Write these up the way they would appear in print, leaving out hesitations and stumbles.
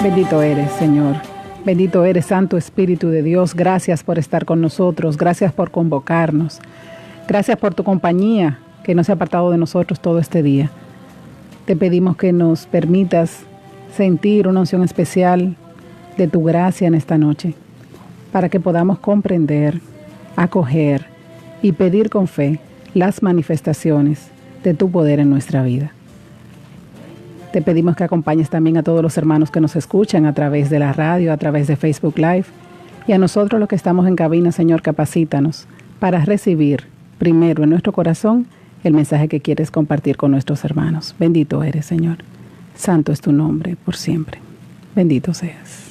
Bendito eres, Señor. Bendito eres, Santo Espíritu de Dios. Gracias por estar con nosotros. Gracias por convocarnos. Gracias por tu compañía que no se ha apartado de nosotros todo este día. Te pedimos que nos permitas sentir una unción especial de tu gracia en esta noche, para que podamos comprender, acoger y pedir con fe las manifestaciones de tu poder en nuestra vida. Te pedimos que acompañes también a todos los hermanos que nos escuchan a través de la radio, a través de Facebook Live, y a nosotros los que estamos en cabina, Señor, capacítanos para recibir primero en nuestro corazón el mensaje que quieres compartir con nuestros hermanos. Bendito eres, Señor. Santo es tu nombre por siempre. Bendito seas.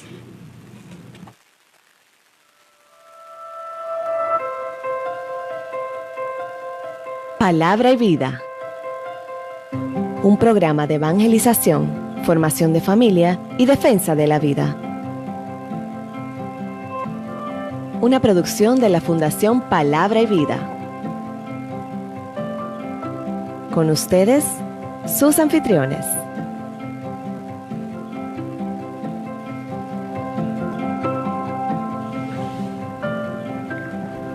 Palabra y vida. Un programa de evangelización, formación de familia y defensa de la vida. Una producción de la Fundación Palabra y Vida. Con ustedes, sus anfitriones.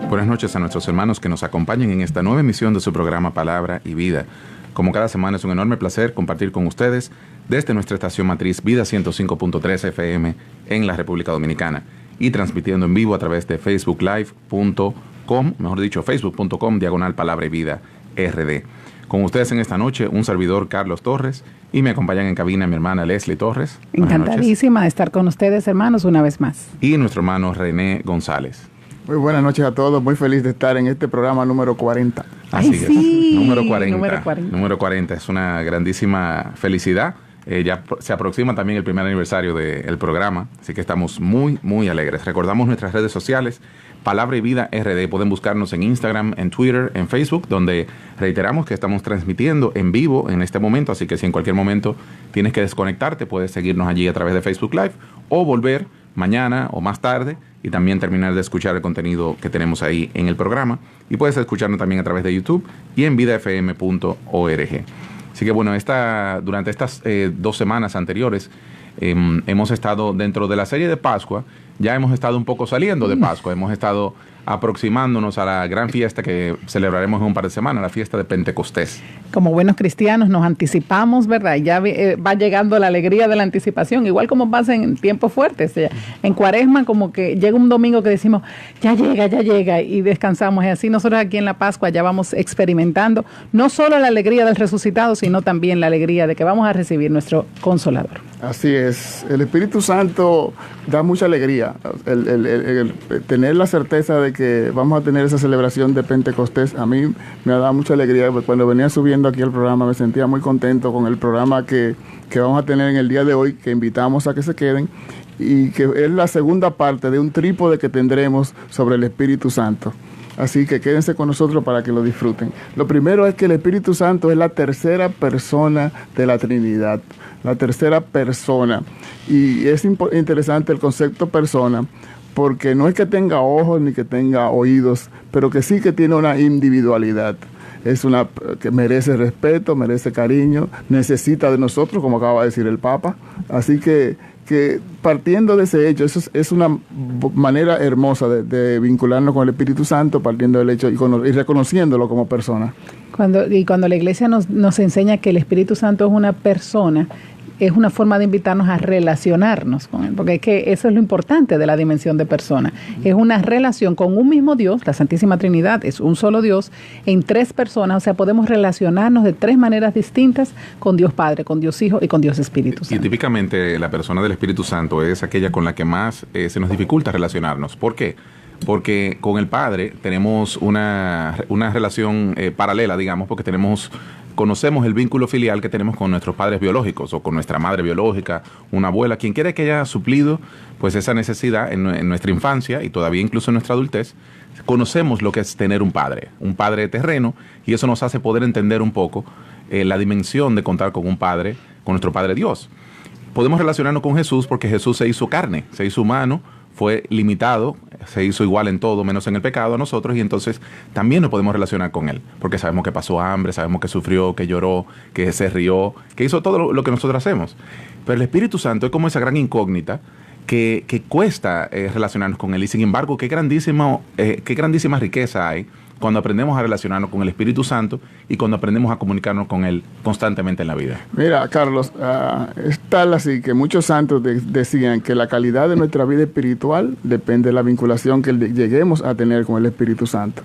Buenas noches a nuestros hermanos que nos acompañan en esta nueva emisión de su programa Palabra y Vida. Como cada semana es un enorme placer compartir con ustedes desde nuestra estación matriz Vida 105.3 FM en la República Dominicana y transmitiendo en vivo a través de facebooklive.com, mejor dicho, facebook.com/Palabra y Vida RD. Con ustedes en esta noche, un servidor, Carlos Torres, y me acompañan en cabina mi hermana Leslie Torres. Encantadísima de estar con ustedes, hermanos, una vez más. Y nuestro hermano René González. Muy buenas noches a todos, muy feliz de estar en este programa número 40. Así Ay, es, sí. número 40. Número 40 es una grandísima felicidad. Ya se aproxima también el primer aniversario del programa, así que estamos muy, muy alegres. Recordamos nuestras redes sociales, Palabra y Vida RD. Pueden buscarnos en Instagram, en Twitter, en Facebook, donde reiteramos que estamos transmitiendo en vivo en este momento, así que si en cualquier momento tienes que desconectarte, puedes seguirnos allí a través de Facebook Live o volver mañana o más tarde y también terminar de escuchar el contenido que tenemos ahí en el programa. Y puedes escucharnos también a través de YouTube y en vidafm.org. Así que bueno, durante estas 2 semanas anteriores hemos estado dentro de la serie de Pascua. Ya hemos estado un poco saliendo de Pascua. Hemos estado aproximándonos a la gran fiesta que celebraremos en un par de semanas, la fiesta de Pentecostés. Como buenos cristianos nos anticipamos, ¿verdad? Ya va llegando la alegría de la anticipación, igual como pasa en tiempos fuertes. En Cuaresma como que llega un domingo que decimos, ya llega, y descansamos. Y así nosotros aquí en la Pascua ya vamos experimentando no solo la alegría del resucitado, sino también la alegría de que vamos a recibir nuestro Consolador. Así es, el Espíritu Santo da mucha alegría, el tener la certeza de que vamos a tener esa celebración de Pentecostés. A mí me ha dado mucha alegría, porque cuando venía subiendo aquí al programa me sentía muy contento con el programa que vamos a tener en el día de hoy, que invitamos a que se queden, y que es la segunda parte de un trípode que tendremos sobre el Espíritu Santo. Así que quédense con nosotros para que lo disfruten. Lo primero es que el Espíritu Santo es la tercera persona de la Trinidad, la tercera persona. Y es interesante el concepto persona, porque no es que tenga ojos ni que tenga oídos, pero que sí que tiene una individualidad. Es una que merece respeto, merece cariño, necesita de nosotros, como acaba de decir el Papa. Así que partiendo de ese hecho, eso es una manera hermosa de vincularnos con el Espíritu Santo, partiendo del hecho y reconociéndolo como persona. Cuando la Iglesia nos enseña que el Espíritu Santo es una persona, es una forma de invitarnos a relacionarnos con Él, porque es que eso es lo importante de la dimensión de persona. Es una relación con un mismo Dios, la Santísima Trinidad es un solo Dios, en 3 personas, o sea, podemos relacionarnos de 3 maneras distintas con Dios Padre, con Dios Hijo y con Dios Espíritu Santo. Y típicamente la persona del Espíritu Santo es aquella con la que más se nos dificulta relacionarnos. ¿Por qué? Porque con el Padre tenemos una relación paralela, digamos, porque conocemos el vínculo filial que tenemos con nuestros padres biológicos o con nuestra madre biológica, una abuela, quien quiera que haya suplido pues esa necesidad en nuestra infancia y todavía incluso en nuestra adultez. Conocemos lo que es tener un padre terreno, y eso nos hace poder entender un poco la dimensión de contar con un padre, con nuestro Padre Dios. Podemos relacionarnos con Jesús porque Jesús se hizo carne, se hizo humano, fue limitado, se hizo igual en todo, menos en el pecado a nosotros, y entonces también nos podemos relacionar con Él, porque sabemos que pasó hambre, sabemos que sufrió, que lloró, que se rió, que hizo todo lo que nosotros hacemos. Pero el Espíritu Santo es como esa gran incógnita que cuesta relacionarnos con Él, y sin embargo, qué grandísima riqueza hay cuando aprendemos a relacionarnos con el Espíritu Santo y cuando aprendemos a comunicarnos con Él constantemente en la vida. Mira, Carlos, es tal así que muchos santos decían que la calidad de nuestra vida espiritual depende de la vinculación que lleguemos a tener con el Espíritu Santo.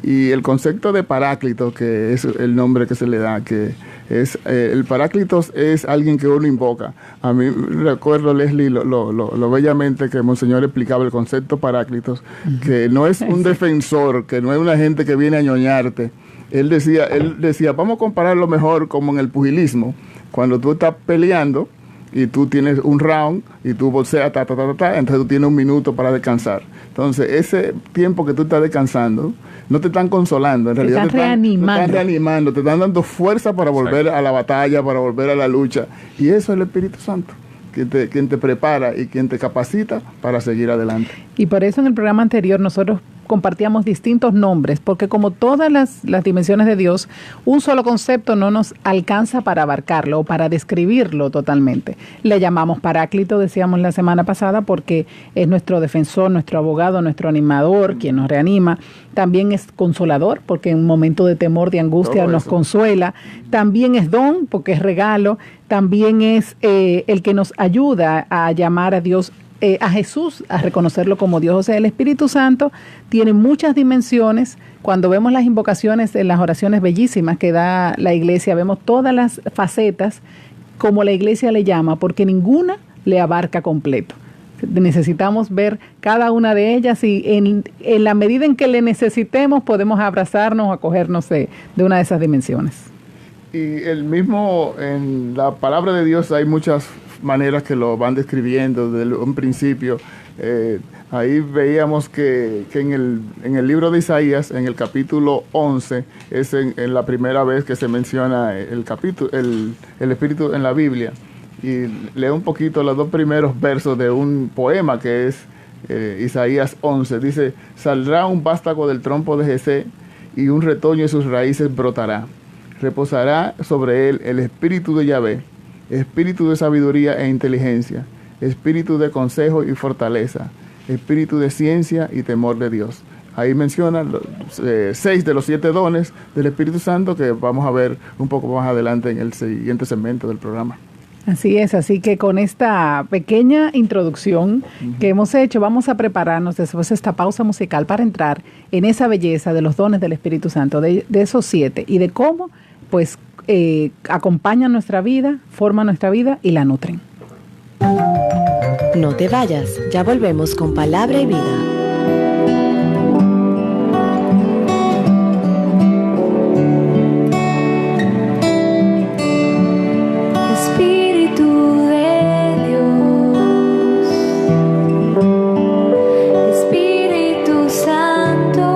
Y el concepto de Paráclito, que es el nombre que se le da, que es el Paráclitos es alguien que uno invoca. A mí recuerdo, Leslie, lo bellamente que Monseñor explicaba el concepto Paráclitos, que no es un defensor, que no es una gente que viene a ñoñarte. Él decía, vamos a compararlo mejor como en el pugilismo, cuando tú estás peleando y tú tienes un round y tú boxeas, entonces tú tienes un minuto para descansar. Entonces, ese tiempo que tú estás descansando, no te están consolando, en realidad te están reanimando, te están dando fuerza para volver a la batalla, para volver a la lucha. Y eso es el Espíritu Santo, quien te prepara y quien te capacita para seguir adelante. Y por eso en el programa anterior nosotros compartíamos distintos nombres, porque como todas las dimensiones de Dios, un solo concepto no nos alcanza para abarcarlo o para describirlo totalmente. Le llamamos Paráclito, decíamos la semana pasada, porque es nuestro defensor, nuestro abogado, nuestro animador, quien nos reanima. También es consolador, porque en un momento de temor, de angustia, nos consuela. También es don, porque es regalo. También es el que nos ayuda a llamar a Dios, a Jesús, a reconocerlo como Dios. O sea, el Espíritu Santo tiene muchas dimensiones. Cuando vemos las invocaciones en las oraciones bellísimas que da la Iglesia, vemos todas las facetas como la Iglesia le llama, porque ninguna le abarca completo. Necesitamos ver cada una de ellas y en la medida en que le necesitemos podemos abrazarnos o acogernos de una de esas dimensiones. Y el mismo, en la palabra de Dios hay muchas maneras que lo van describiendo desde un principio. Ahí veíamos que en el libro de Isaías, en el capítulo 11, es en la primera vez que se menciona el Espíritu en la Biblia. Y leo un poquito los dos primeros versos de un poema que es Isaías 11. Dice, saldrá un vástago del trompo de Jesé y un retoño de sus raíces brotará. Reposará sobre él el espíritu de Yahvé, espíritu de sabiduría e inteligencia, espíritu de consejo y fortaleza, espíritu de ciencia y temor de Dios. Ahí menciona 6 de los 7 dones del Espíritu Santo que vamos a ver un poco más adelante en el siguiente segmento del programa. Así es, así que con esta pequeña introducción que hemos hecho, vamos a prepararnos después de esta pausa musical para entrar en esa belleza de los dones del Espíritu Santo, de esos 7, y de cómo pues acompañan nuestra vida, forman nuestra vida y la nutren. No te vayas, ya volvemos con Palabra y Vida. Espíritu Santo.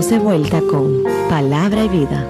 Estamos de vuelta con Palabra y Vida.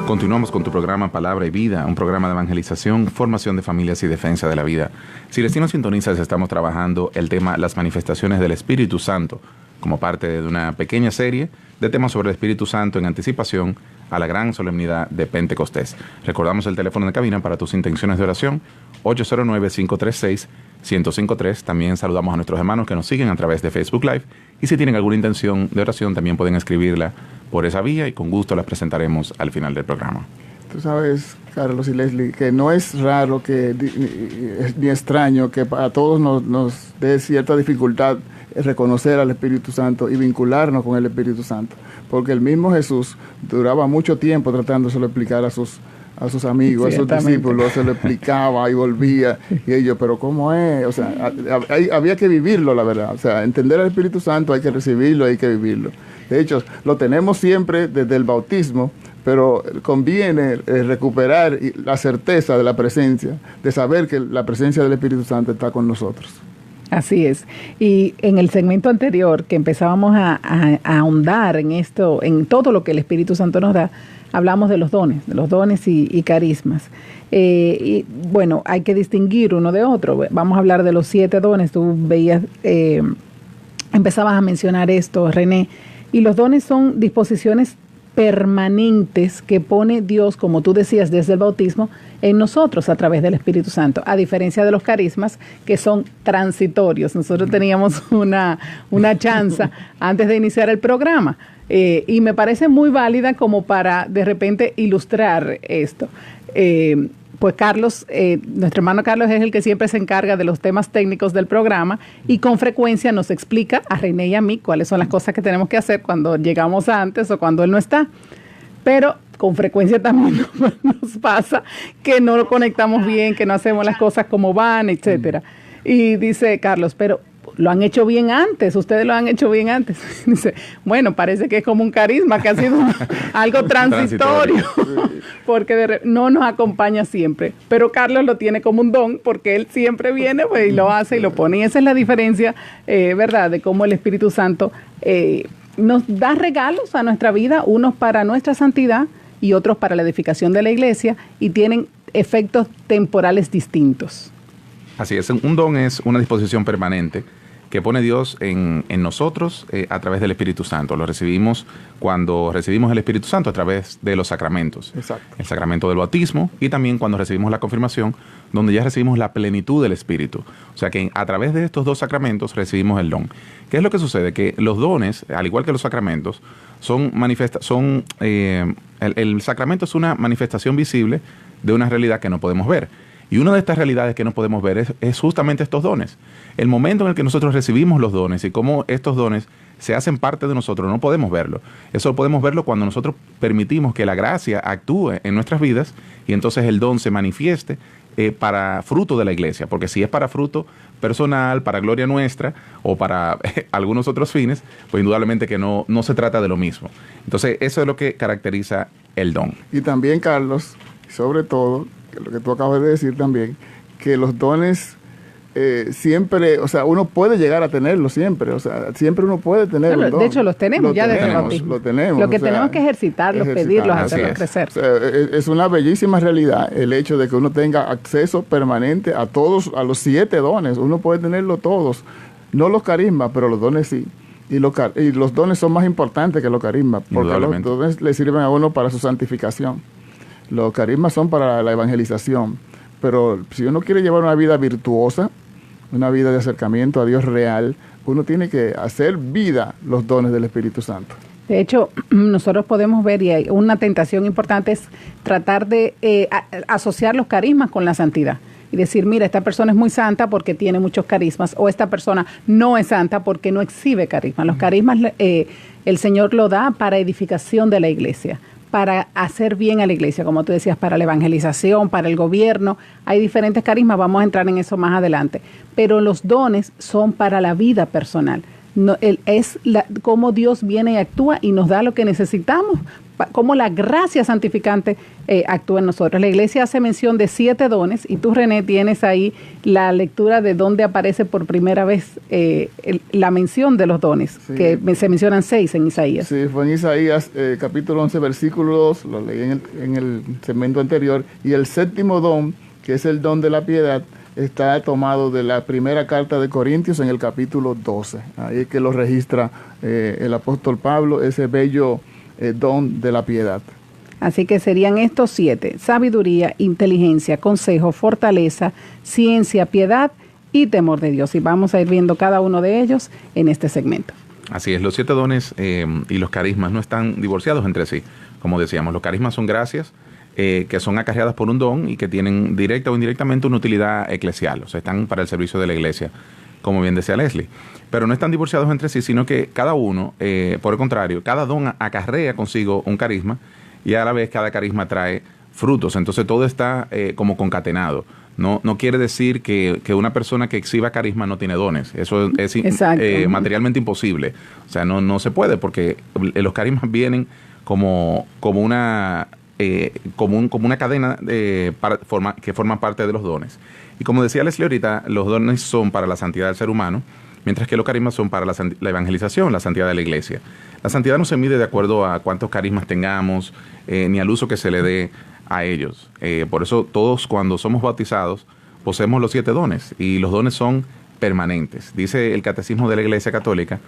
Continuamos con tu programa Palabra y Vida, un programa de evangelización, formación de familias y defensa de la vida. Si recién nos sintonizas, estamos trabajando el tema Las manifestaciones del Espíritu Santo, como parte de una pequeña serie de temas sobre el Espíritu Santo en anticipación a la gran solemnidad de Pentecostés. Recordamos el teléfono de cabina para tus intenciones de oración, 809-536-1053. También saludamos a nuestros hermanos que nos siguen a través de Facebook Live. Y si tienen alguna intención de oración, también pueden escribirla por esa vía y con gusto la presentaremos al final del programa. Tú sabes, Carlos y Leslie, que no es raro ni extraño que a todos nos dé cierta dificultad reconocer al Espíritu Santo y vincularnos con el Espíritu Santo, porque el mismo Jesús duraba mucho tiempo tratándoselo de explicar a sus amigos, a sus discípulos, se lo explicaba y volvía, y ellos, pero ¿cómo es? O sea, había que vivirlo, la verdad. O sea, entender al Espíritu Santo hay que recibirlo, hay que vivirlo. De hecho, lo tenemos siempre desde el bautismo, pero conviene recuperar la certeza de la presencia, de saber que la presencia del Espíritu Santo está con nosotros. Así es. Y en el segmento anterior, que empezábamos a ahondar en esto, en todo lo que el Espíritu Santo nos da, hablamos de los dones y carismas. Y bueno, hay que distinguir uno de otro. Vamos a hablar de los 7 dones. Tú veías, empezabas a mencionar esto, René. Y los dones son disposiciones permanentes que pone Dios, como tú decías, desde el bautismo, en nosotros a través del Espíritu Santo, a diferencia de los carismas, que son transitorios. Nosotros teníamos una chanza antes de iniciar el programa, y me parece muy válida como para de repente ilustrar esto. Pues Carlos, nuestro hermano Carlos es el que siempre se encarga de los temas técnicos del programa y con frecuencia nos explica a René y a mí cuáles son las cosas que tenemos que hacer cuando llegamos antes o cuando él no está. Pero con frecuencia también nos pasa que no lo conectamos bien, que no hacemos las cosas como van, etcétera. Y dice Carlos, pero lo han hecho bien antes, ustedes lo han hecho bien antes. Dice, bueno, parece que es como un carisma que ha sido algo transitorio, porque no nos acompaña siempre. Pero Carlos lo tiene como un don, porque él siempre viene pues, y lo hace y lo pone. Y esa es la diferencia, ¿verdad?, de cómo el Espíritu Santo nos da regalos a nuestra vida, unos para nuestra santidad y otros para la edificación de la iglesia, y tienen efectos temporales distintos. Así es, un don es una disposición permanente que pone Dios en nosotros a través del Espíritu Santo. Lo recibimos cuando recibimos el Espíritu Santo a través de los sacramentos. Exacto. El sacramento del bautismo y también cuando recibimos la confirmación, donde ya recibimos la plenitud del Espíritu. O sea que a través de estos 2 sacramentos recibimos el don. ¿Qué es lo que sucede? Que los dones, al igual que los sacramentos, el sacramento es una manifestación visible de una realidad que no podemos ver. Y una de estas realidades que no podemos ver es justamente estos dones. El momento en el que nosotros recibimos los dones y cómo estos dones se hacen parte de nosotros, no podemos verlo. Eso podemos verlo cuando nosotros permitimos que la gracia actúe en nuestras vidas y entonces el don se manifieste para fruto de la iglesia. Porque si es para fruto personal, para gloria nuestra o para algunos otros fines, pues indudablemente que no se trata de lo mismo. Entonces eso es lo que caracteriza el don. Y también, Carlos, sobre todo, lo que tú acabas de decir también, que los dones siempre, o sea, uno puede llegar a tenerlos siempre, o sea, siempre uno puede tener un don. De hecho, los tenemos desde el bautismo. Lo tenemos. Lo que tenemos que ejercitarlos, pedirlos, hacerlos crecer. O sea, es una bellísima realidad el hecho de que uno tenga acceso permanente a todos, a los 7 dones. Uno puede tenerlos todos, no los carismas, pero los dones sí. Y los dones son más importantes que los carismas, porque los dones le sirven a uno para su santificación. Los carismas son para la evangelización, pero si uno quiere llevar una vida virtuosa, una vida de acercamiento a Dios real, uno tiene que hacer vida los dones del Espíritu Santo. De hecho, nosotros podemos ver, y hay una tentación importante es tratar de asociar los carismas con la santidad. Y decir, mira, esta persona es muy santa porque tiene muchos carismas, o esta persona no es santa porque no exhibe carismas. Los carismas el Señor lo da para edificación de la iglesia, para hacer bien a la iglesia, como tú decías, para la evangelización, para el gobierno. Hay diferentes carismas, vamos a entrar en eso más adelante. Pero los dones son para la vida personal. No, es cómo Dios viene y actúa y nos da lo que necesitamos cómo la gracia santificante actúa en nosotros. La iglesia hace mención de 7 dones y tú, René, tienes ahí la lectura de dónde aparece por primera vez la mención de los dones, sí, que se mencionan 6 en Isaías. Sí, fue en Isaías capítulo 11, versículo 2, lo leí en el segmento anterior, y el 7º don, que es el don de la piedad, está tomado de la primera carta de Corintios en el capítulo 12. Ahí es que lo registra el apóstol Pablo, ese bello don de la piedad. Así que serían estos 7: sabiduría, inteligencia, consejo, fortaleza, ciencia, piedad y temor de Dios. Y vamos a ir viendo cada uno de ellos en este segmento. Así es, los 7 dones y los carismas no están divorciados entre sí. Como decíamos, los carismas son gracias que son acarreadas por un don y que tienen directa o indirectamente una utilidad eclesial, o sea, están para el servicio de la iglesia, como bien decía Leslie. Pero no están divorciados entre sí, sino que cada uno, por el contrario, cada don acarrea consigo un carisma y a la vez cada carisma trae frutos. Entonces todo está como concatenado. No quiere decir que una persona que exhiba carisma no tiene dones. Eso es materialmente imposible. O sea, no se puede, porque los carismas vienen como una cadena que forma parte de los dones. Y como decía Leslie ahorita, los dones son para la santidad del ser humano, mientras que los carismas son para la evangelización, la santidad de la iglesia. La santidad no se mide de acuerdo a cuántos carismas tengamos, ni al uso que se le dé a ellos. Por eso todos, cuando somos bautizados, poseemos los 7 dones, y los dones son permanentes. Dice el Catecismo de la Iglesia Católica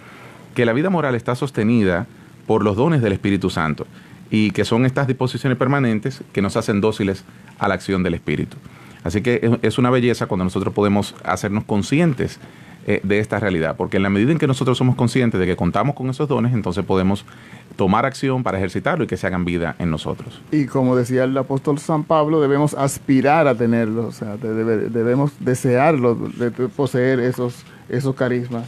que la vida moral está sostenida por los dones del Espíritu Santo, y que son estas disposiciones permanentes que nos hacen dóciles a la acción del Espíritu. Así que es una belleza cuando nosotros podemos hacernos conscientes de esta realidad, porque en la medida en que nosotros somos conscientes de que contamos con esos dones, entonces podemos tomar acción para ejercitarlo y que se hagan vida en nosotros. Y como decía el apóstol San Pablo, debemos aspirar a tenerlo, o sea, debemos desearlo, de poseer esos carismas.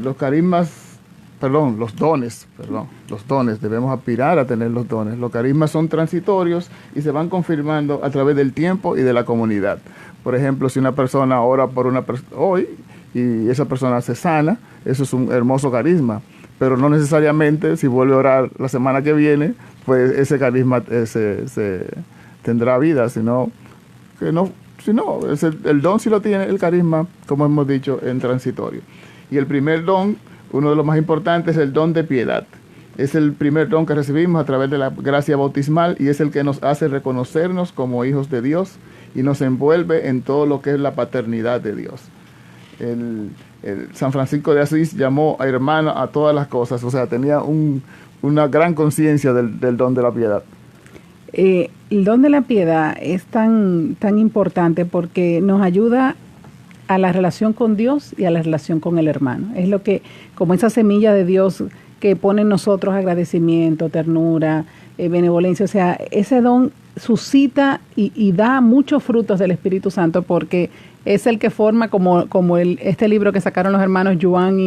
Los dones, debemos aspirar a tener los dones. Los carismas son transitorios y se van confirmando a través del tiempo y de la comunidad. Por ejemplo, si una persona ora por una persona hoy y esa persona se sana, eso es un hermoso carisma, pero no necesariamente si vuelve a orar la semana que viene, pues ese carisma se tendrá vida, sino el don sí lo tiene, el carisma, como hemos dicho, en transitorio. Y el primer don, uno de los más importantes, es el don de piedad. Es el primer don que recibimos a través de la gracia bautismal y es el que nos hace reconocernos como hijos de Dios y nos envuelve en todo lo que es la paternidad de Dios. San Francisco de Asís llamó a hermano a todas las cosas, o sea, tenía una gran conciencia del don de la piedad. El don de la piedad es tan importante porque nos ayuda a la relación con Dios y a la relación con el hermano. Es lo que, como esa semilla de Dios que pone en nosotros agradecimiento, ternura, benevolencia, o sea, ese don suscita y da muchos frutos del Espíritu Santo porque es el que forma como este libro que sacaron los hermanos Yuan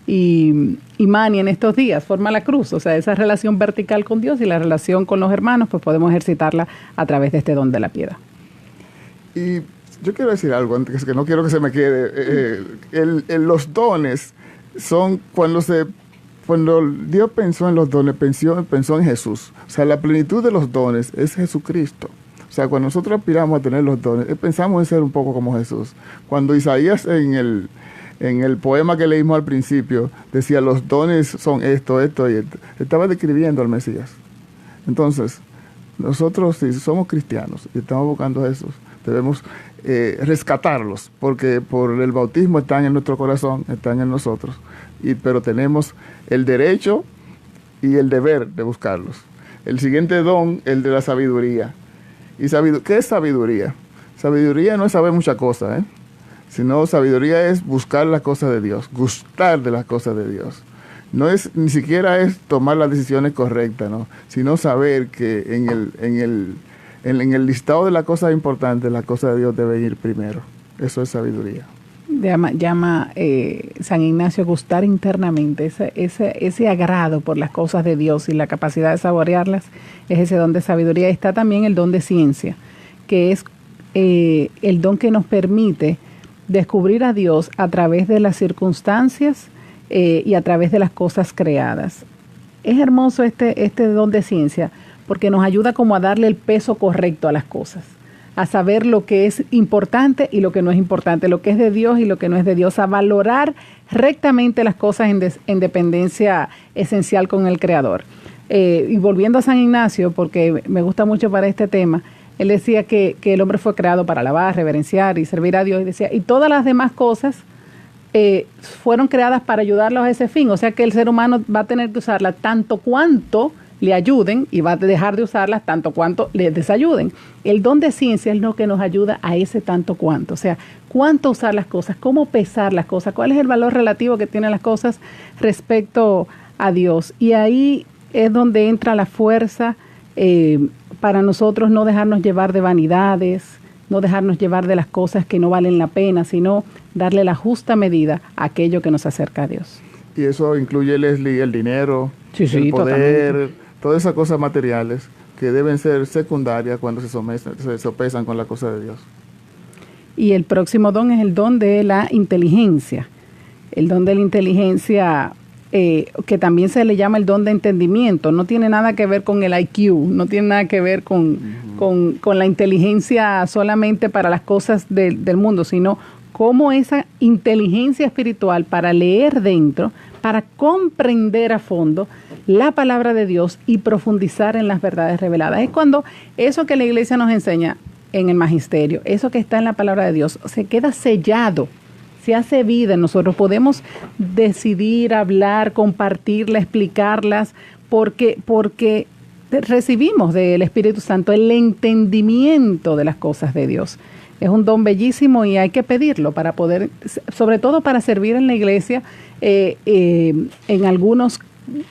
y Mani en estos días, forma la cruz, o sea, esa relación vertical con Dios y la relación con los hermanos, pues podemos ejercitarla a través de este don de la piedad. Y yo quiero decir algo, antes que no quiero que se me quede. Los dones son cuando Dios pensó en los dones, pensó en Jesús. O sea, la plenitud de los dones es Jesucristo. O sea, cuando nosotros aspiramos a tener los dones, pensamos en ser un poco como Jesús. Cuando Isaías en el poema que leímos al principio decía los dones son esto y esto, estaba describiendo al Mesías. Entonces, nosotros si somos cristianos y estamos buscando a Jesús, debemos rescatarlos, porque por el bautismo están en nuestro corazón, están en nosotros, pero tenemos el derecho y el deber de buscarlos. El siguiente don, el de la sabiduría. ¿Qué es sabiduría? Sabiduría no es saber muchas cosas, sino sabiduría es buscar las cosas de Dios, gustar de las cosas de Dios. Ni siquiera es tomar las decisiones correctas, ¿no? Sino saber que en el listado de las cosas importantes, las cosas de Dios deben ir primero. Eso es sabiduría. Llama San Ignacio gustar internamente, ese agrado por las cosas de Dios y la capacidad de saborearlas, es ese don de sabiduría. Está también el don de ciencia, que es el don que nos permite descubrir a Dios a través de las circunstancias y a través de las cosas creadas. es hermoso este don de ciencia, porque nos ayuda como a darle el peso correcto a las cosas, a saber lo que es importante y lo que no es importante, lo que es de Dios y lo que no es de Dios, a valorar rectamente las cosas en dependencia esencial con el Creador. Y volviendo a San Ignacio, porque me gusta mucho para este tema, él decía que el hombre fue creado para alabar, reverenciar y servir a Dios, y decía, y todas las demás cosas fueron creadas para ayudarlos a ese fin, o sea que el ser humano va a tener que usarlas tanto cuanto le ayuden y va a dejar de usarlas tanto cuanto le desayuden. El don de ciencia es lo que nos ayuda a ese tanto cuanto, o sea, cuánto usar las cosas, cómo pesar las cosas, cuál es el valor relativo que tienen las cosas respecto a Dios. Y ahí es donde entra la fuerza para nosotros no dejarnos llevar de vanidades, no dejarnos llevar de las cosas que no valen la pena, sino darle la justa medida a aquello que nos acerca a Dios. Y eso incluye, Leslie, el dinero, sí, el poder, totalmente. Todas esas cosas materiales que deben ser secundarias cuando se sopesan con la cosa de Dios. Y el próximo don es el don de la inteligencia. El don de la inteligencia, que también se le llama el don de entendimiento, no tiene nada que ver con el IQ, no tiene nada que ver con la inteligencia solamente para las cosas del mundo, sino como esa inteligencia espiritual para leer dentro, para comprender a fondo la palabra de Dios y profundizar en las verdades reveladas. Es cuando eso que la iglesia nos enseña en el magisterio, eso que está en la palabra de Dios, se queda sellado, se hace vida en nosotros. Podemos decidir, hablar, compartirla, explicarlas, porque recibimos del Espíritu Santo el entendimiento de las cosas de Dios. Es un don bellísimo y hay que pedirlo para poder, sobre todo para servir en la iglesia, en algunos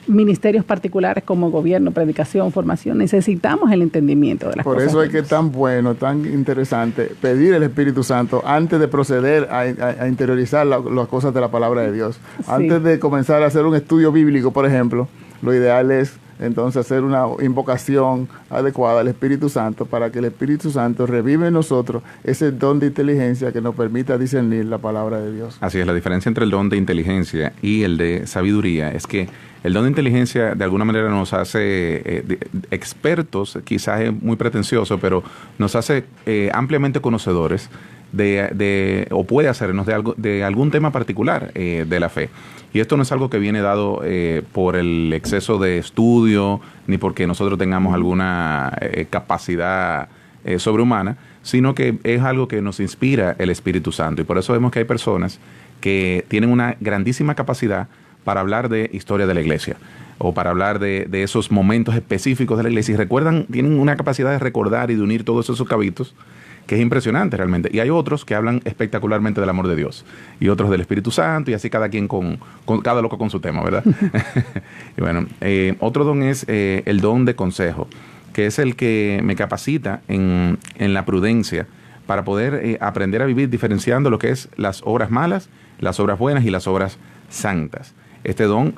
ministerios particulares como gobierno, predicación, formación. Necesitamos el entendimiento de las cosas. Por eso es que es tan bueno, tan interesante pedir el Espíritu Santo antes de proceder a interiorizar las cosas de la palabra de Dios. Sí. Antes de comenzar a hacer un estudio bíblico, por ejemplo, lo ideal es entonces hacer una invocación adecuada al Espíritu Santo para que el Espíritu Santo revive en nosotros ese don de inteligencia que nos permita discernir la palabra de Dios. Así es, la diferencia entre el don de inteligencia y el de sabiduría es que el don de inteligencia de alguna manera nos hace expertos, quizás es muy pretencioso, pero nos hace ampliamente conocedores o puede hacernos de algún tema particular de la fe. Y esto no es algo que viene dado por el exceso de estudio, ni porque nosotros tengamos alguna capacidad sobrehumana, sino que es algo que nos inspira el Espíritu Santo. Y por eso vemos que hay personas que tienen una grandísima capacidad para hablar de historia de la iglesia o para hablar de esos momentos específicos de la iglesia. Y tienen una capacidad de recordar y de unir todos esos cabitos que es impresionante realmente. Y hay otros que hablan espectacularmente del amor de Dios y otros del Espíritu Santo, y así cada quien cada loco con su tema, ¿verdad? Y bueno, otro don es el don de consejo, que es el que me capacita en la prudencia para poder aprender a vivir diferenciando lo que es las obras malas, las obras buenas y las obras santas. Este don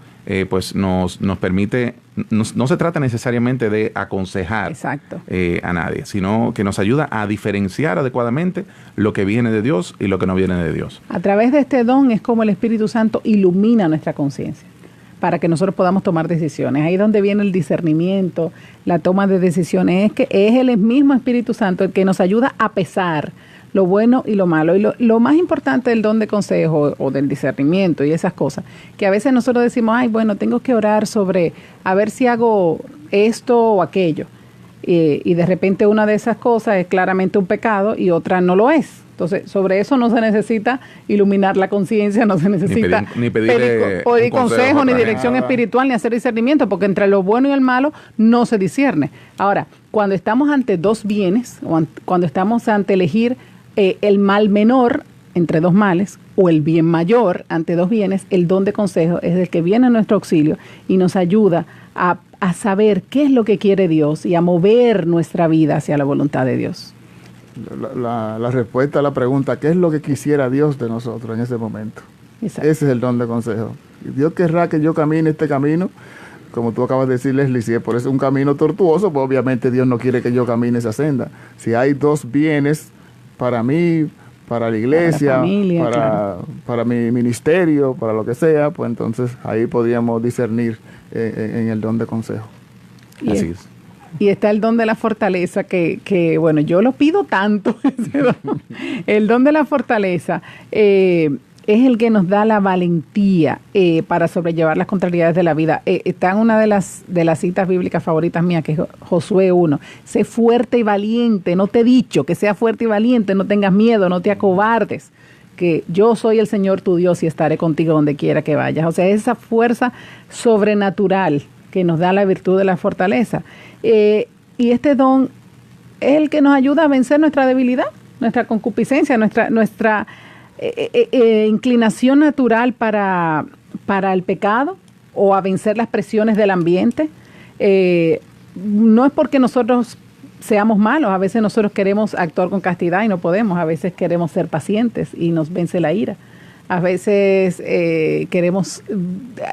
pues nos permite, no se trata necesariamente de aconsejar a nadie, sino que nos ayuda a diferenciar adecuadamente lo que viene de Dios y lo que no viene de Dios. A través de este don es como el Espíritu Santo ilumina nuestra conciencia para que nosotros podamos tomar decisiones. Ahí es donde viene el discernimiento, la toma de decisiones. Es que es el mismo Espíritu Santo el que nos ayuda a pesar lo bueno y lo malo. Y lo más importante del don de consejo o del discernimiento y esas cosas, que a veces nosotros decimos, ay, bueno, tengo que orar sobre a ver si hago esto o aquello. Y de repente una de esas cosas es claramente un pecado y otra no lo es. Entonces, sobre eso no se necesita iluminar la conciencia, no se necesita ni pedir consejo, ni dirección espiritual, ni hacer discernimiento, porque entre lo bueno y el malo no se discierne. Ahora, cuando estamos ante dos bienes, o cuando estamos ante elegir el mal menor entre dos males o el bien mayor ante dos bienes, el don de consejo es el que viene a nuestro auxilio y nos ayuda a saber qué es lo que quiere Dios y a mover nuestra vida hacia la voluntad de Dios. La respuesta a la pregunta, ¿qué es lo que quisiera Dios de nosotros en ese momento? Exacto. Ese es el don de consejo. Dios querrá que yo camine este camino, como tú acabas de decir, Leslie, si es por eso un camino tortuoso, pues obviamente Dios no quiere que yo camine esa senda. Si hay dos bienes para mí, para la iglesia, para, familia, claro, para mi ministerio, para lo que sea, pues entonces ahí podríamos discernir en el don de consejo. Así es. Y está el don de la fortaleza, que bueno, yo lo pido tanto. El don de la fortaleza es el que nos da la valentía para sobrellevar las contrariedades de la vida. Está en una de las citas bíblicas favoritas mías, que es Josué 1. Sé fuerte y valiente, no te he dicho que sea fuerte y valiente, no tengas miedo, no te acobardes, que yo soy el Señor tu Dios y estaré contigo donde quiera que vayas. O sea, esa fuerza sobrenatural que nos da la virtud de la fortaleza. Y este don es el que nos ayuda a vencer nuestra debilidad, nuestra concupiscencia, nuestra inclinación natural para el pecado o a vencer las presiones del ambiente. No es porque nosotros seamos malos, a veces nosotros queremos actuar con castidad y no podemos, a veces queremos ser pacientes y nos vence la ira, a veces queremos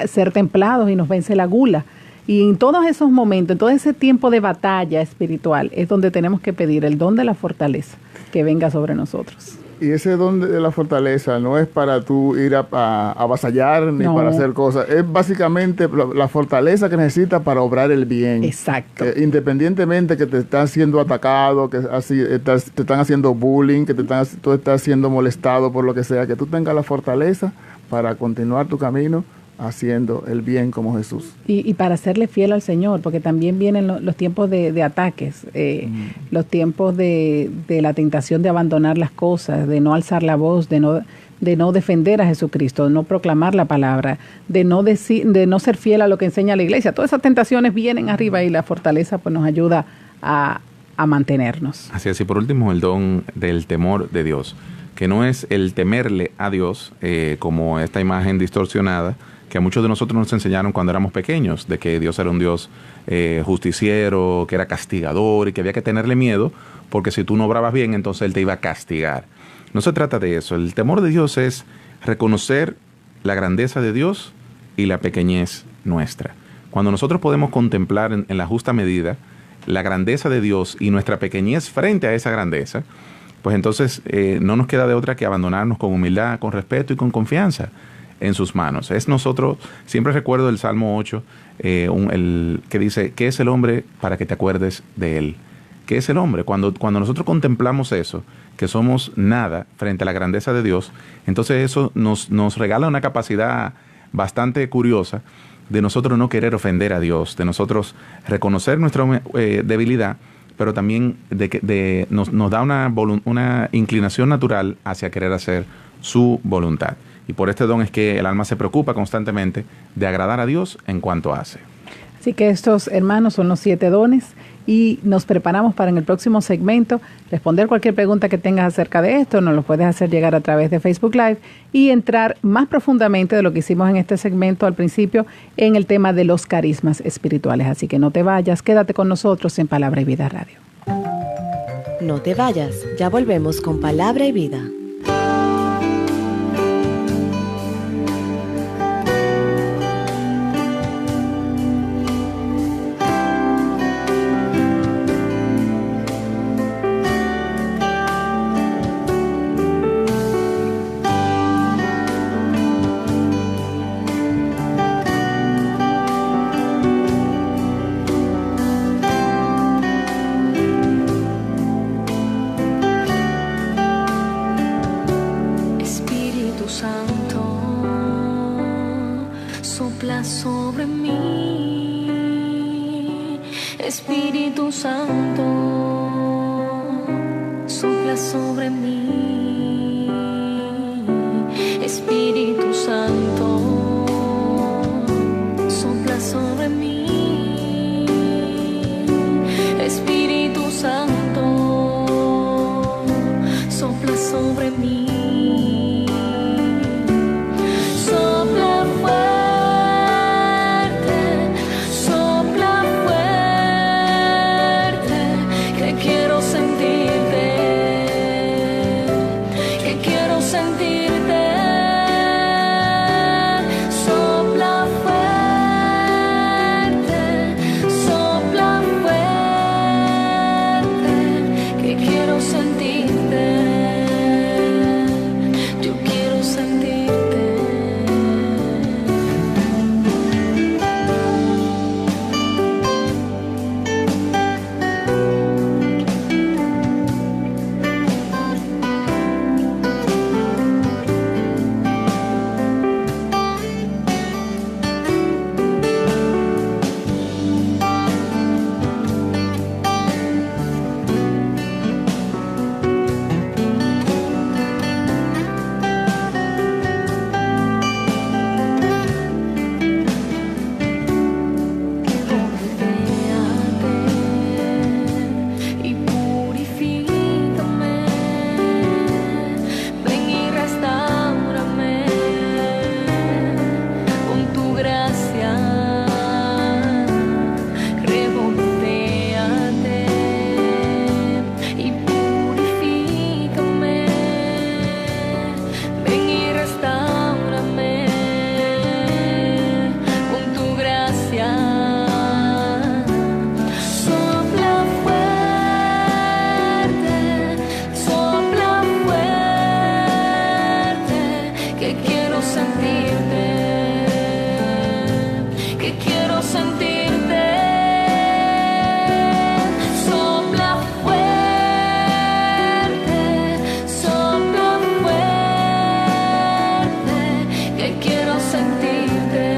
ser templados y nos vence la gula. Y en todos esos momentos, en todo ese tiempo de batalla espiritual, es donde tenemos que pedir el don de la fortaleza que venga sobre nosotros. Y ese don de la fortaleza no es para tú ir a avasallar ni para hacer cosas. Es básicamente la fortaleza que necesitas para obrar el bien. Exacto. Independientemente que te están siendo atacado, que te están haciendo bullying, que tú estás siendo molestado por lo que sea, que tú tengas la fortaleza para continuar tu camino haciendo el bien como Jesús. Y para serle fiel al Señor, porque también vienen los tiempos de ataques, los tiempos de la tentación de abandonar las cosas, de no alzar la voz, de no defender a Jesucristo, de no proclamar la palabra, de no ser fiel a lo que enseña la iglesia. Todas esas tentaciones vienen arriba y la fortaleza pues nos ayuda a mantenernos. Así es. Y por último, el don del temor de Dios, que no es el temerle a Dios, como esta imagen distorsionada que a muchos de nosotros nos enseñaron cuando éramos pequeños, de que Dios era un Dios justiciero, que era castigador y que había que tenerle miedo, porque si tú no obrabas bien, entonces Él te iba a castigar. No se trata de eso. El temor de Dios es reconocer la grandeza de Dios y la pequeñez nuestra. Cuando nosotros podemos contemplar en la justa medida la grandeza de Dios y nuestra pequeñez frente a esa grandeza, pues entonces no nos queda de otra que abandonarnos con humildad, con respeto y con confianza en sus manos. Es nosotros, siempre recuerdo el Salmo 8, que dice, ¿qué es el hombre para que te acuerdes de él? ¿Qué es el hombre? Cuando nosotros contemplamos eso, que somos nada frente a la grandeza de Dios, entonces eso nos regala una capacidad bastante curiosa de nosotros no querer ofender a Dios, de nosotros reconocer nuestra debilidad, pero también nos da una inclinación natural hacia querer hacer su voluntad. Y por este don es que el alma se preocupa constantemente de agradar a Dios en cuanto hace. Así que estos, hermanos, son los 7 dones y nos preparamos para en el próximo segmento responder cualquier pregunta que tengas acerca de esto. Nos lo puedes hacer llegar a través de Facebook Live y entrar más profundamente de lo que hicimos en este segmento al principio en el tema de los carismas espirituales. Así que no te vayas, quédate con nosotros en Palabra y Vida Radio. No te vayas, ya volvemos con Palabra y Vida. que quiero sentirte,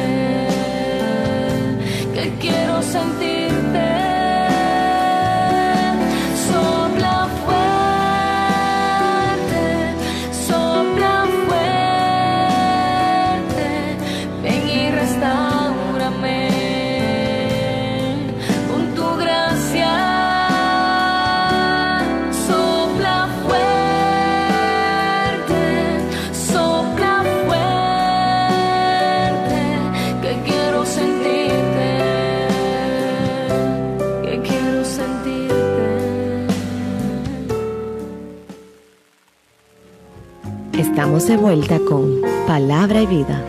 que quiero sentirte. Sopla fuerte, sopla fuerte, ven y restáurame con tu gracia. Sopla fuerte, sopla fuerte, que quiero sentirte, que quiero sentirte. Estamos de vuelta con Palabra y Vida.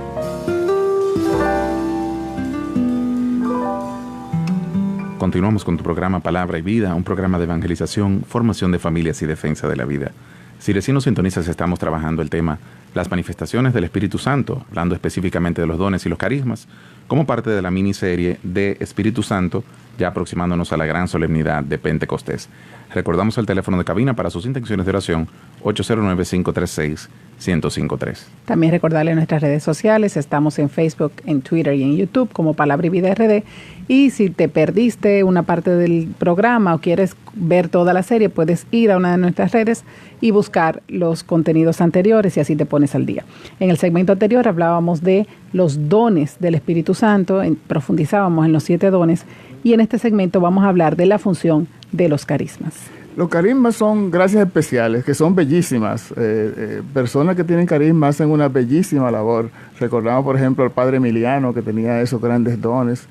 Continuamos con tu programa Palabra y Vida, un programa de evangelización, formación de familias y defensa de la vida. Si recién nos sintonizas, estamos trabajando el tema las manifestaciones del Espíritu Santo, hablando específicamente de los dones y los carismas, como parte de la miniserie de Espíritu Santo, ya aproximándonos a la gran solemnidad de Pentecostés. Recordamos el teléfono de cabina para sus intenciones de oración, 809-536-1053. También recordarle nuestras redes sociales, estamos en Facebook, en Twitter y en YouTube como Palabra y Vida RD. Y si te perdiste una parte del programa o quieres ver toda la serie, puedes ir a una de nuestras redes y buscar los contenidos anteriores y así te pones al día. En el segmento anterior hablábamos de los dones del Espíritu Santo, profundizábamos en los 7 dones y en este segmento vamos a hablar de la función de los carismas. Los carismas son gracias especiales, que son bellísimas. Personas que tienen carisma hacen una bellísima labor. Recordamos, por ejemplo, al padre Emiliano, que tenía esos grandes dones.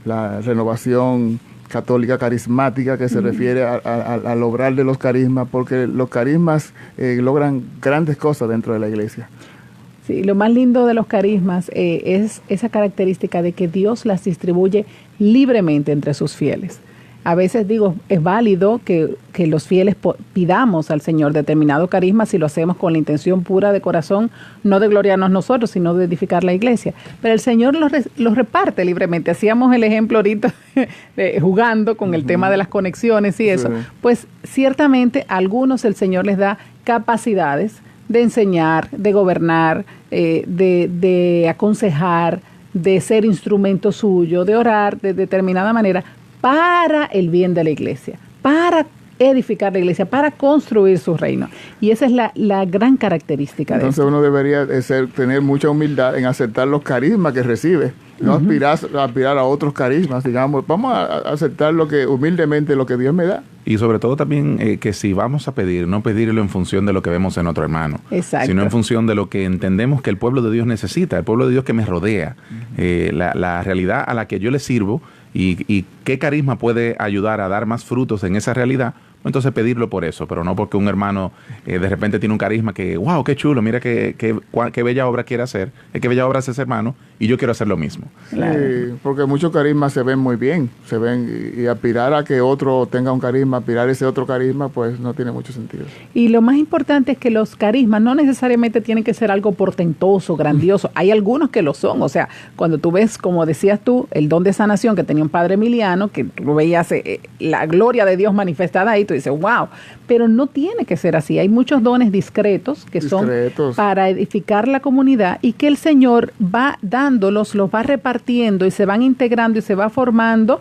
La renovación católica carismática, que se refiere al obrar de los carismas, porque los carismas logran grandes cosas dentro de la iglesia. Sí, lo más lindo de los carismas es esa característica de que Dios las distribuye libremente entre sus fieles. A veces digo, es válido que los fieles pidamos al Señor determinado carisma si lo hacemos con la intención pura de corazón, no de gloriarnos nosotros, sino de edificar la iglesia. Pero el Señor los reparte libremente. Hacíamos el ejemplo ahorita jugando con el tema de las conexiones y eso. Sí. Pues ciertamente a algunos el Señor les da capacidades de enseñar, de gobernar, de aconsejar, de ser instrumento suyo, de orar de determinada manera, para el bien de la iglesia, para edificar la iglesia, para construir su reino. Y esa es la gran característica de esto. Entonces uno debería tener mucha humildad en aceptar los carismas que recibe, no aspirar a otros carismas, digamos, vamos a aceptar humildemente lo que Dios me da. Y sobre todo también que si vamos a pedir, no pedirlo en función de lo que vemos en otro hermano, exacto, sino en función de lo que entendemos que el pueblo de Dios necesita, el pueblo de Dios que me rodea, la realidad a la que yo le sirvo y qué carisma puede ayudar a dar más frutos en esa realidad. Entonces pedirlo por eso, pero no porque un hermano de repente tiene un carisma que, wow, qué chulo, mira qué bella obra quiere hacer, qué bella obra hace ese hermano, y yo quiero hacer lo mismo. Claro. Sí, porque muchos carismas se ven muy bien, y aspirar a que otro tenga un carisma, aspirar a ese otro carisma, pues no tiene mucho sentido. Y lo más importante es que los carismas no necesariamente tienen que ser algo portentoso, grandioso. Hay algunos que lo son, o sea, cuando tú ves, como decías tú, el don de sanación que tenía un padre Emiliano, que tú veías la gloria de Dios manifestada ahí, tú dices, wow, pero no tiene que ser así. Hay muchos dones discretos que son para edificar la comunidad y que el Señor va dándolos, los va repartiendo y se van integrando y se va formando,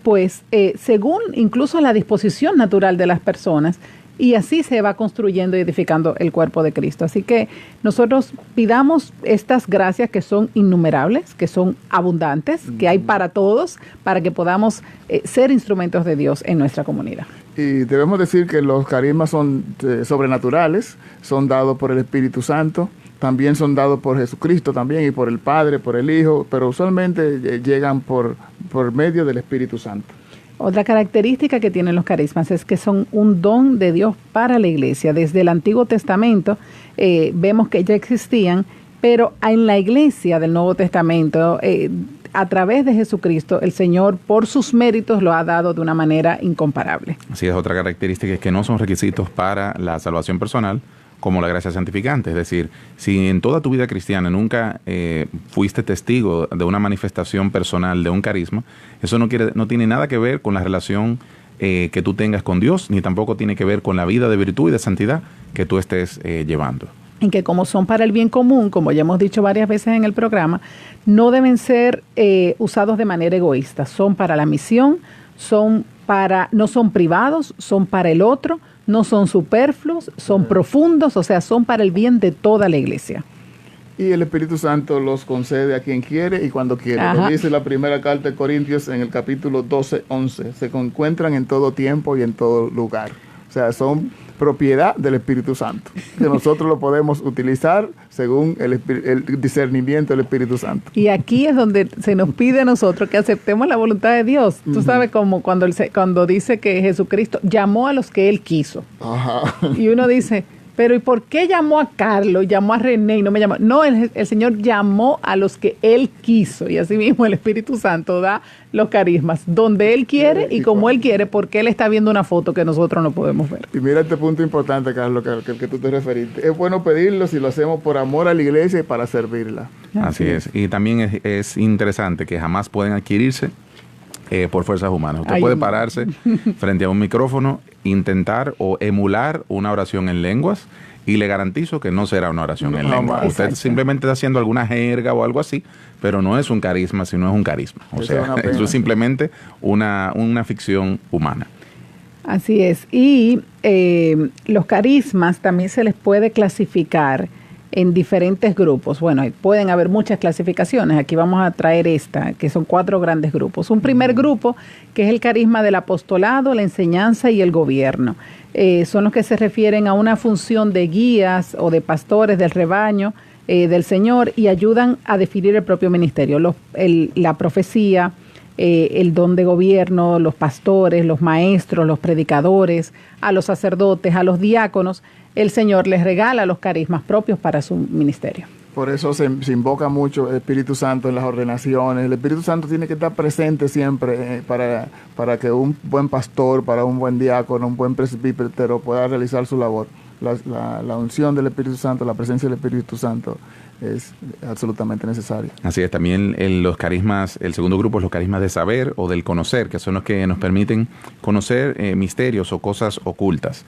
pues, según incluso la disposición natural de las personas, y así se va construyendo y edificando el cuerpo de Cristo. Así que nosotros pidamos estas gracias que son innumerables, que son abundantes, que hay para todos, para que podamos ser instrumentos de Dios en nuestra comunidad. Y debemos decir que los carismas son sobrenaturales, son dados por el Espíritu Santo, también son dados por Jesucristo también y por el Padre, por el Hijo, pero usualmente llegan por medio del Espíritu Santo. Otra característica que tienen los carismas es que son un don de Dios para la iglesia. Desde el Antiguo Testamento vemos que ya existían, pero en la iglesia del Nuevo Testamento, a través de Jesucristo, el Señor por sus méritos lo ha dado de una manera incomparable. Así es, otra característica es que no son requisitos para la salvación personal, como la gracia santificante. Es decir, si en toda tu vida cristiana nunca fuiste testigo de una manifestación personal de un carisma, eso no tiene nada que ver con la relación que tú tengas con Dios, ni tampoco tiene que ver con la vida de virtud y de santidad que tú estés llevando. en que como son para el bien común, como ya hemos dicho varias veces en el programa, no deben ser usados de manera egoísta. Son para la misión, no son privados, son para el otro, no son superfluos, son profundos, o sea, son para el bien de toda la iglesia. Y el Espíritu Santo los concede a quien quiere y cuando quiere. Ajá. Lo dice la primera carta de Corintios en el capítulo 12:11. Se encuentran en todo tiempo y en todo lugar. O sea, son propiedad del Espíritu Santo, que nosotros lo podemos utilizar según el discernimiento del Espíritu Santo. Y aquí es donde se nos pide a nosotros que aceptemos la voluntad de Dios. Tú sabes como cuando dice que Jesucristo llamó a los que Él quiso. Ajá. Y uno dice, pero ¿y por qué llamó a Carlos, llamó a René y no me llamó? No, el Señor llamó a los que Él quiso. Y así mismo el Espíritu Santo da los carismas donde Él quiere y como Él quiere, porque Él está viendo una foto que nosotros no podemos ver. Y mira este punto importante, Carlos, que tú te referiste. Es bueno pedirlo si lo hacemos por amor a la iglesia y para servirla. Así es. Y también es interesante que jamás pueden adquirirse por fuerzas humanas. Usted puede pararse frente a un micrófono, intentar o emular una oración en lenguas y le garantizo que no será una oración en lengua. Usted simplemente está haciendo alguna jerga o algo así, pero no es un carisma, sino es un carisma. O sea, eso es simplemente una ficción humana. Así es. Y los carismas también se les puede clasificar en diferentes grupos. Bueno, pueden haber muchas clasificaciones. Aquí vamos a traer esta, que son 4 grandes grupos. Un primer grupo, que es el carisma del apostolado, la enseñanza y el gobierno. Son los que se refieren a una función de guías o de pastores del rebaño del Señor y ayudan a definir el propio ministerio. La profecía, el don de gobierno, los pastores, los maestros, los predicadores, a los sacerdotes, a los diáconos, el Señor les regala los carismas propios para su ministerio. Por eso se invoca mucho el Espíritu Santo en las ordenaciones. El Espíritu Santo tiene que estar presente siempre para que un buen pastor, para un buen diácono, un buen presbítero pueda realizar su labor. La unción del Espíritu Santo, la presencia del Espíritu Santo es absolutamente necesaria. Así es, también los carismas, el segundo grupo es los carismas de saber o del conocer, que son los que nos permiten conocer misterios o cosas ocultas.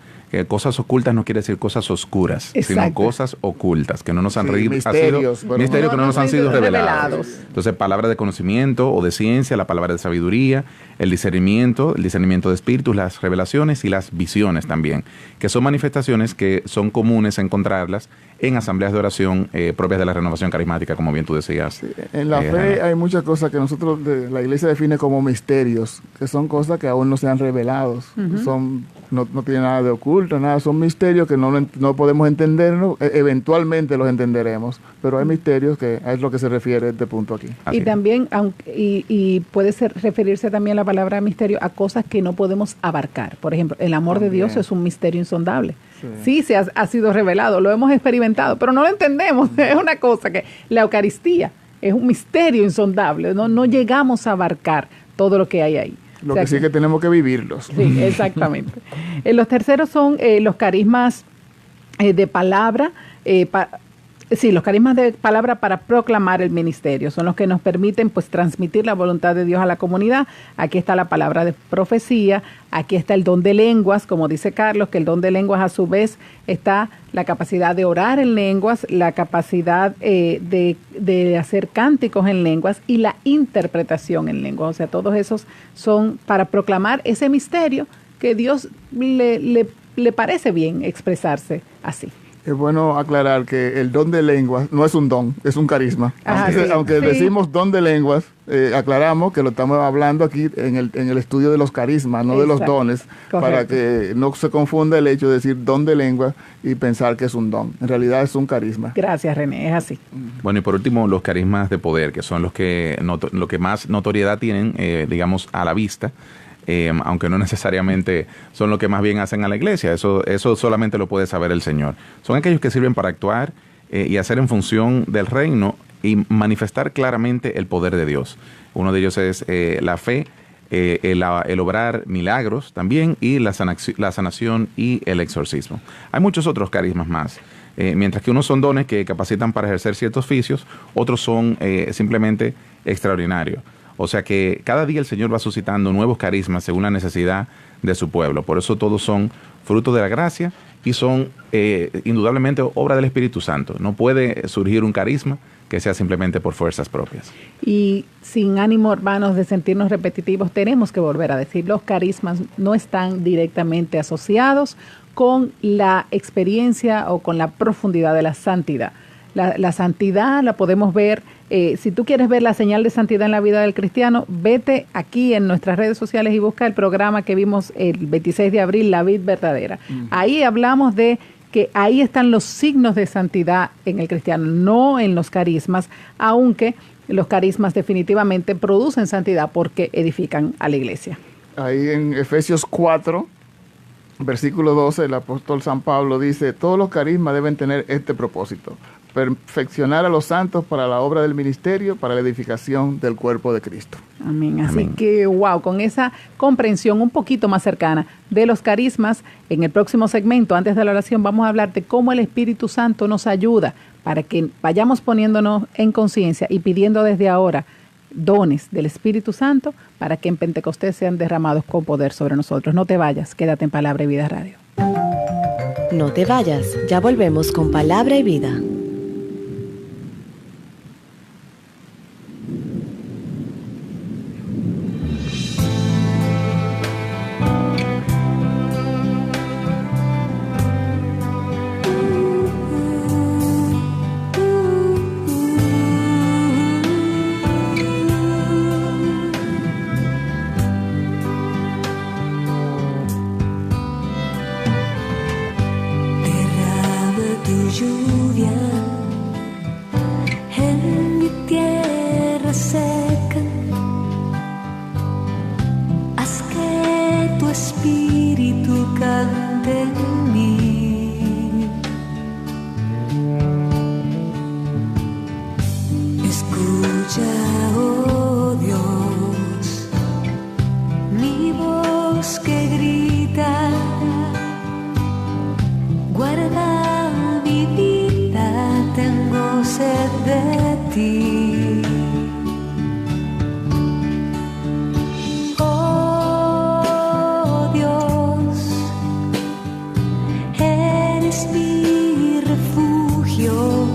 Cosas ocultas no quiere decir cosas oscuras, sino cosas ocultas que no nos han misterios que no nos han sido revelados. Entonces, palabra de conocimiento o de ciencia, la palabra de sabiduría, el discernimiento de espíritus, las revelaciones y las visiones también, que son manifestaciones que son comunes encontrarlas en asambleas de oración propias de la renovación carismática, como bien tú decías. Sí, en la fe hay muchas cosas que nosotros, la iglesia define como misterios, que son cosas que aún no se han revelado, no tienen nada de oculto, nada, son misterios que no podemos entendernos, eventualmente los entenderemos, pero hay misterios que es lo que se refiere este punto aquí. Y también, y puede referirse también la palabra misterio a cosas que no podemos abarcar. Por ejemplo, el amor de Dios es un misterio insondable. Sí, se ha sido revelado, lo hemos experimentado, pero no lo entendemos. Es una cosa que la Eucaristía es un misterio insondable, no llegamos a abarcar todo lo que hay ahí. Lo que sí que tenemos que vivirlos. Sí, exactamente. Los terceros son los carismas de palabra, los carismas de palabra para proclamar el ministerio. Son los que nos permiten pues transmitir la voluntad de Dios a la comunidad. Aquí está la palabra de profecía, aquí está el don de lenguas, como dice Carlos, que el don de lenguas a su vez está la capacidad de orar en lenguas, la capacidad de hacer cánticos en lenguas y la interpretación en lenguas. O sea, todos esos son para proclamar ese misterio que Dios le parece bien expresarse así. Es bueno aclarar que el don de lenguas no es un don, es un carisma. Aunque decimos don de lenguas, aclaramos que lo estamos hablando aquí en el estudio de los carismas, no de los dones, para que no se confunda el hecho de decir don de lenguas y pensar que es un don. En realidad es un carisma. Gracias, René, es así. Bueno, y por último, los carismas de poder, que son los que más notoriedad tienen, digamos, a la vista. Aunque no necesariamente son lo que más bien hacen a la iglesia, eso solamente lo puede saber el Señor. Son aquellos que sirven para actuar y hacer en función del reino y manifestar claramente el poder de Dios. Uno de ellos es la fe, el obrar milagros también y la sanación y el exorcismo. Hay muchos otros carismas más. Mientras que unos son dones que capacitan para ejercer ciertos oficios, otros son simplemente extraordinarios. O sea que cada día el Señor va suscitando nuevos carismas según la necesidad de su pueblo. Por eso todos son fruto de la gracia y son indudablemente obra del Espíritu Santo. No puede surgir un carisma que sea simplemente por fuerzas propias. Y sin ánimo, hermanos, de sentirnos repetitivos, tenemos que volver a decir, los carismas no están directamente asociados con la experiencia o con la profundidad de la santidad. La santidad la podemos ver, si tú quieres ver la señal de santidad en la vida del cristiano, vete aquí en nuestras redes sociales y busca el programa que vimos el 26 de abril, La Vid Verdadera. Ahí hablamos de que ahí están los signos de santidad en el cristiano, no en los carismas, aunque los carismas definitivamente producen santidad porque edifican a la iglesia. Ahí en Efesios 4, versículo 12, el apóstol San Pablo dice, todos los carismas deben tener este propósito, perfeccionar a los santos para la obra del ministerio, para la edificación del cuerpo de Cristo. Amén. Así Amén. que, wow, con esa comprensión un poquito más cercana de los carismas, en el próximo segmento, antes de la oración, vamos a hablar de cómo el Espíritu Santo nos ayuda para que vayamos poniéndonos en conciencia y pidiendo desde ahora dones del Espíritu Santo para que en Pentecostés sean derramados con poder sobre nosotros. No te vayas, quédate en Palabra y Vida Radio. No te vayas, ya volvemos con Palabra y Vida. Lluvia en mi tierra seca, haz que tu espíritu cante en mí. Escucha, oh Dios, mi voz que grita, guarda mi vida, tengo sed de ti. Oh Dios, eres mi refugio.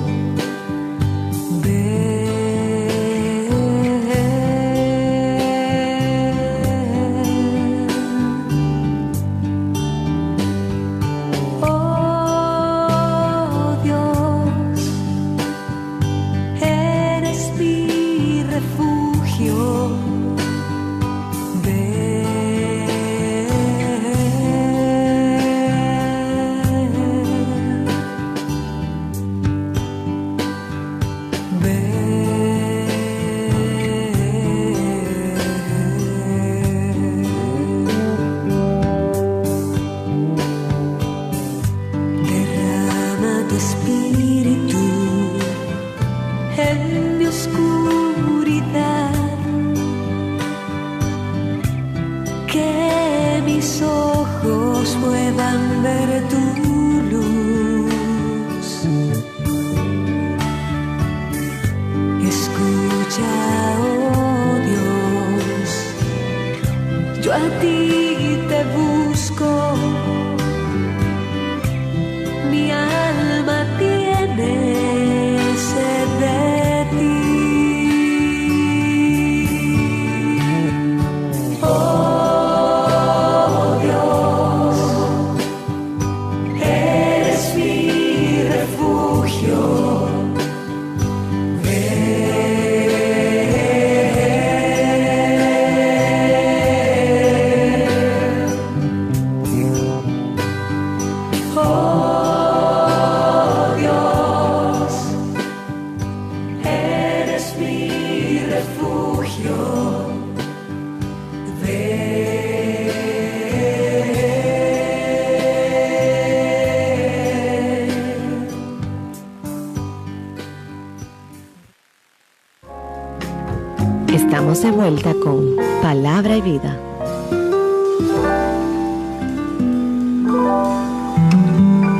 Estamos de vuelta con Palabra y Vida.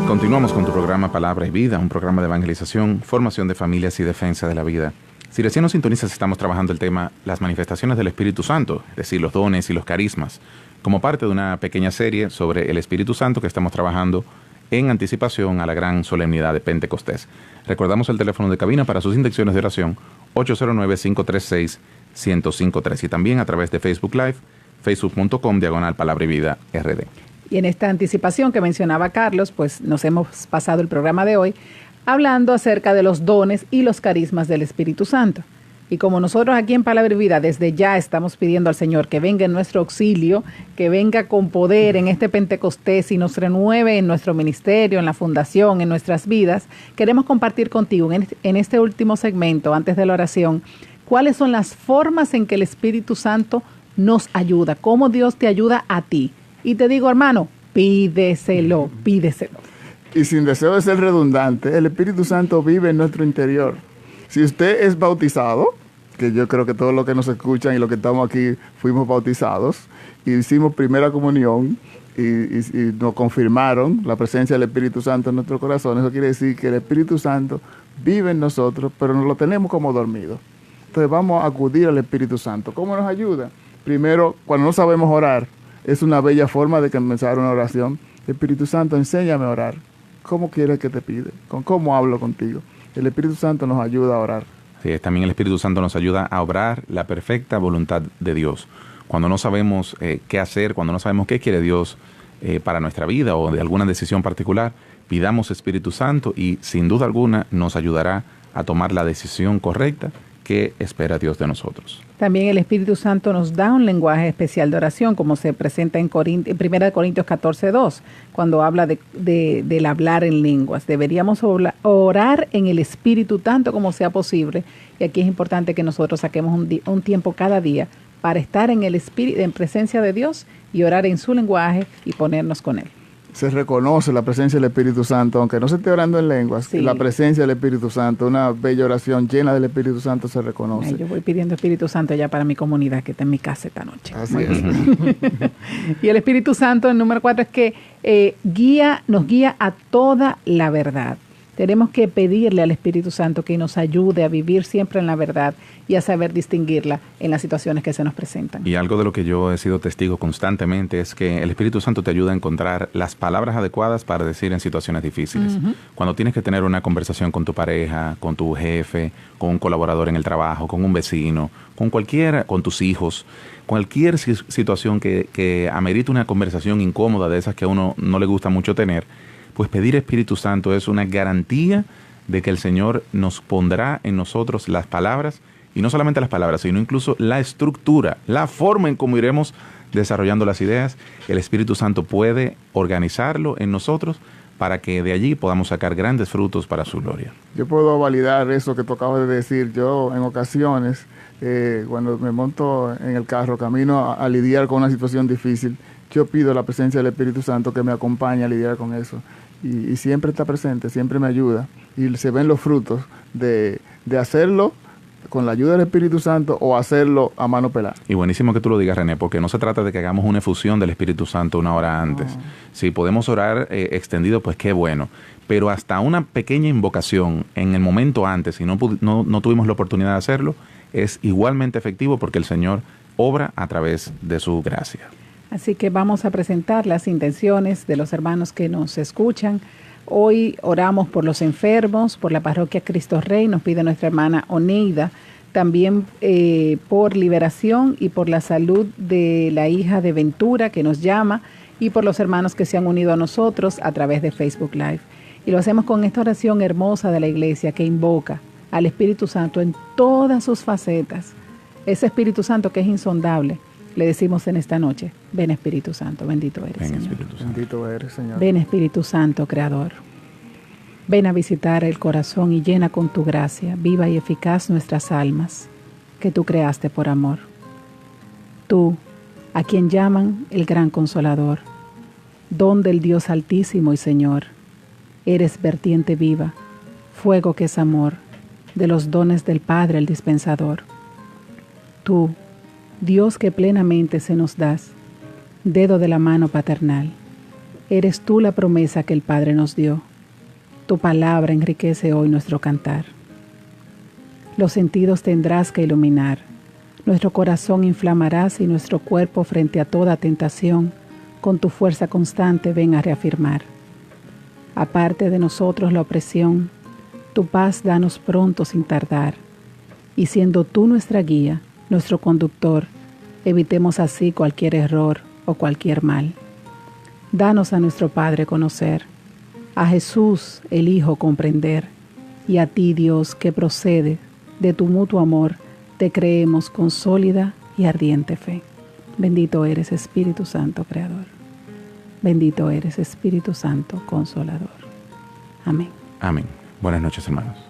Continuamos con tu programa Palabra y Vida, un programa de evangelización, formación de familias y defensa de la vida. Si recién nos sintonizas, estamos trabajando el tema las manifestaciones del Espíritu Santo, es decir, los dones y los carismas, como parte de una pequeña serie sobre el Espíritu Santo que estamos trabajando en anticipación a la gran solemnidad de Pentecostés. Recordamos el teléfono de cabina para sus intenciones de oración, 809-536-1053, y también a través de Facebook Live, facebook.com/Palabra y Vida RD. Y en esta anticipación que mencionaba Carlos, pues nos hemos pasado el programa de hoy hablando acerca de los dones y los carismas del Espíritu Santo. Y como nosotros aquí en Palabra y Vida desde ya estamos pidiendo al Señor que venga en nuestro auxilio, que venga con poder en este Pentecostés y nos renueve en nuestro ministerio, en la fundación, en nuestras vidas, queremos compartir contigo en este último segmento, antes de la oración, cuáles son las formas en que el Espíritu Santo nos ayuda, cómo Dios te ayuda a ti. Y te digo, hermano, pídeselo. Y sin deseo de ser redundante, el Espíritu Santo vive en nuestro interior. Si usted es bautizado, que yo creo que todos los que nos escuchan y los que estamos aquí fuimos bautizados, y hicimos primera comunión y nos confirmaron la presencia del Espíritu Santo en nuestro corazón, eso quiere decir que el Espíritu Santo vive en nosotros, pero nos lo tenemos como dormido. Entonces vamos a acudir al Espíritu Santo. ¿Cómo nos ayuda? Primero, cuando no sabemos orar, es una bella forma de comenzar una oración. Espíritu Santo, enséñame a orar. ¿Cómo quieres que te pide? ¿Cómo hablo contigo? El Espíritu Santo nos ayuda a orar. Sí, también el Espíritu Santo nos ayuda a obrar la perfecta voluntad de Dios. Cuando no sabemos qué hacer, cuando no sabemos qué quiere Dios para nuestra vida o de alguna decisión particular, pidamos Espíritu Santo y sin duda alguna nos ayudará a tomar la decisión correcta que espera Dios de nosotros. También el Espíritu Santo nos da un lenguaje especial de oración, como se presenta en 1 Corintios 14:2, cuando habla del hablar en lenguas. Deberíamos orar en el Espíritu tanto como sea posible, y aquí es importante que nosotros saquemos un tiempo cada día para estar en el Espíritu, en presencia de Dios, y orar en su lenguaje y ponernos con Él. Se reconoce la presencia del Espíritu Santo, aunque no se esté orando en lenguas, sí. La presencia del Espíritu Santo, una bella oración llena del Espíritu Santo se reconoce. Ay, yo voy pidiendo Espíritu Santo ya para mi comunidad que está en mi casa esta noche. Así es. Y el Espíritu Santo, el número 4, es que nos guía a toda la verdad. Tenemos que pedirle al Espíritu Santo que nos ayude a vivir siempre en la verdad y a saber distinguirla en las situaciones que se nos presentan. Y algo de lo que yo he sido testigo constantemente es que el Espíritu Santo te ayuda a encontrar las palabras adecuadas para decir en situaciones difíciles. Uh-huh. Cuando tienes que tener una conversación con tu pareja, con tu jefe, con un colaborador en el trabajo, con un vecino, con tus hijos, cualquier situación que amerite una conversación incómoda de esas que a uno no le gusta mucho tener, pues pedir Espíritu Santo es una garantía de que el Señor nos pondrá en nosotros las palabras, y no solamente las palabras, sino incluso la estructura, la forma en cómo iremos desarrollando las ideas. El Espíritu Santo puede organizarlo en nosotros para que de allí podamos sacar grandes frutos para su gloria. Yo puedo validar eso que tú acabas de decir. Yo en ocasiones, cuando me monto en el carro, camino a lidiar con una situación difícil, yo pido la presencia del Espíritu Santo que me acompañe a lidiar con eso. Y siempre está presente, siempre me ayuda. Y se ven los frutos de hacerlo con la ayuda del Espíritu Santo o hacerlo a mano pelada. Y buenísimo que tú lo digas, René, porque no se trata de que hagamos una efusión del Espíritu Santo una hora antes. No. Si podemos orar extendido, pues qué bueno. Pero hasta una pequeña invocación en el momento antes, si no tuvimos la oportunidad de hacerlo, es igualmente efectivo porque el Señor obra a través de su gracia. Así que vamos a presentar las intenciones de los hermanos que nos escuchan. Hoy oramos por los enfermos, por la parroquia Cristo Rey, nos pide nuestra hermana Oneida, también por liberación y por la salud de la hija de Ventura que nos llama, y por los hermanos que se han unido a nosotros a través de Facebook Live. Y lo hacemos con esta oración hermosa de la Iglesia que invoca al Espíritu Santo en todas sus facetas. Ese Espíritu Santo que es insondable. Le decimos en esta noche, ven Espíritu Santo, bendito eres, ven, Señor. Espíritu Santo. Bendito eres, Señor. Ven Espíritu Santo, Creador. Ven a visitar el corazón y llena con tu gracia, viva y eficaz nuestras almas, que tú creaste por amor. Tú, a quien llaman el Gran Consolador, don del Dios Altísimo y Señor, eres vertiente viva, fuego que es amor, de los dones del Padre el dispensador. Tú, Dios que plenamente se nos das, dedo de la mano paternal, eres tú la promesa que el Padre nos dio. Tu palabra enriquece hoy nuestro cantar. Los sentidos tendrás que iluminar, nuestro corazón inflamarás y nuestro cuerpo frente a toda tentación, con tu fuerza constante ven a reafirmar. Aparte de nosotros la opresión, tu paz danos pronto sin tardar. Y siendo tú nuestra guía, nuestro conductor, evitemos así cualquier error o cualquier mal. Danos a nuestro Padre conocer, a Jesús el Hijo comprender, y a ti, Dios, que procede de tu mutuo amor, te creemos con sólida y ardiente fe. Bendito eres, Espíritu Santo, Creador. Bendito eres, Espíritu Santo, Consolador. Amén. Amén. Buenas noches, hermanos.